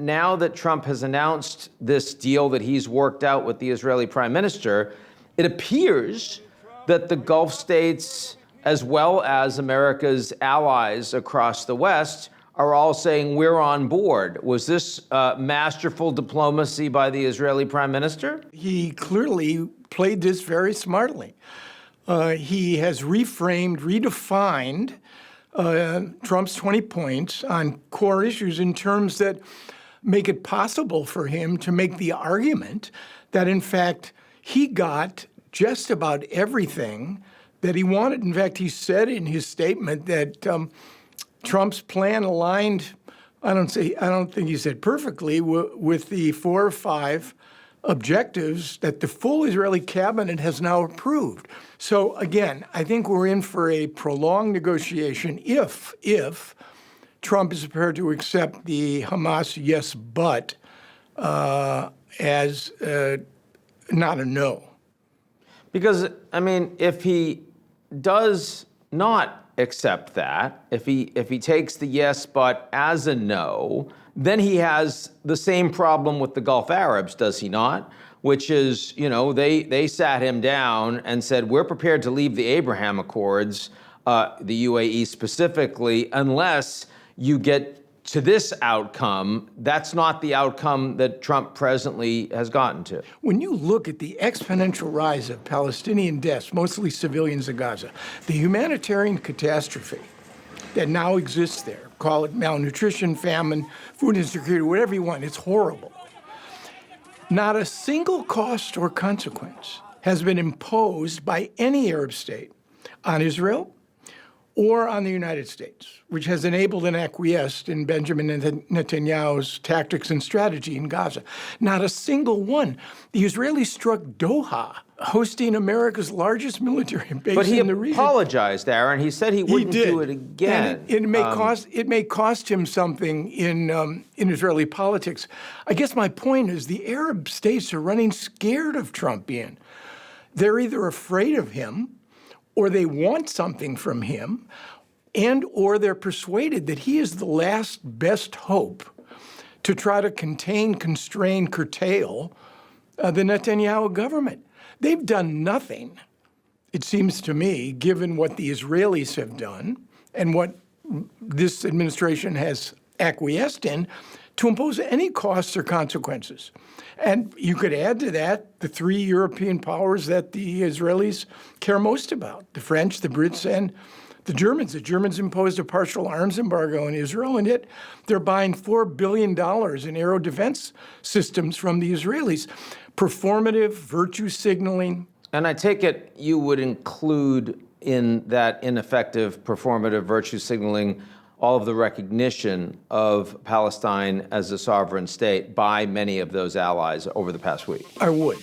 now that Trump has announced this deal that he's worked out with the Israeli prime minister, it appears that the Gulf states, as well as America's allies across the West, are all saying we're on board. Was this masterful diplomacy by the Israeli prime minister? He clearly played this very smartly. He has reframed, redefined Trump's 20 points on core issues in terms that make it possible for him to make the argument that, in fact, he got just about everything that he wanted. In fact, he said in his statement that Trump's plan aligned, I don't think he said perfectly, with the 4 or 5 objectives that the full Israeli cabinet has now approved. So again, I think we're in for a prolonged negotiation if Trump is prepared to accept the Hamas yes, but as not a no. Because, I mean, if he does not accept that, if he takes the yes, but as a no, then he has the same problem with the Gulf Arabs, does he not? Which is, you know, they sat him down and said, we're prepared to leave the Abraham Accords, the UAE specifically, unless you get to this outcome. That's not the outcome that Trump presently has gotten to. When you look at the exponential rise of Palestinian deaths, mostly civilians in Gaza, the humanitarian catastrophe that now exists there, call it malnutrition, famine, food insecurity, whatever you want, it's horrible. Not a single cost or consequence has been imposed by any Arab state on Israel or on the United States, which has enabled and acquiesced in Benjamin Netanyahu's tactics and strategy in Gaza. Not a single one. The Israelis struck Doha, hosting America's largest military base in the region. But he apologized, Aaron. He said he wouldn't do it again. And it may cost him something in Israeli politics. I guess my point is the Arab states are running scared of Trump, Ian. They're either afraid of him, or they want something from him, and or they're persuaded that he is the last best hope to try to contain, constrain, curtail the Netanyahu government. They've done nothing, it seems to me, given what the Israelis have done and what this administration has acquiesced in, to impose any costs or consequences. And you could add to that the 3 European powers that the Israelis care most about, the French, the Brits, and the Germans. The Germans imposed a partial arms embargo on Israel, and yet they're buying $4 billion in aero defense systems from the Israelis. Performative, virtue signaling. And I take it you would include in that ineffective performative virtue signaling all of the recognition of Palestine as a sovereign state by many of those allies over the past week. I would.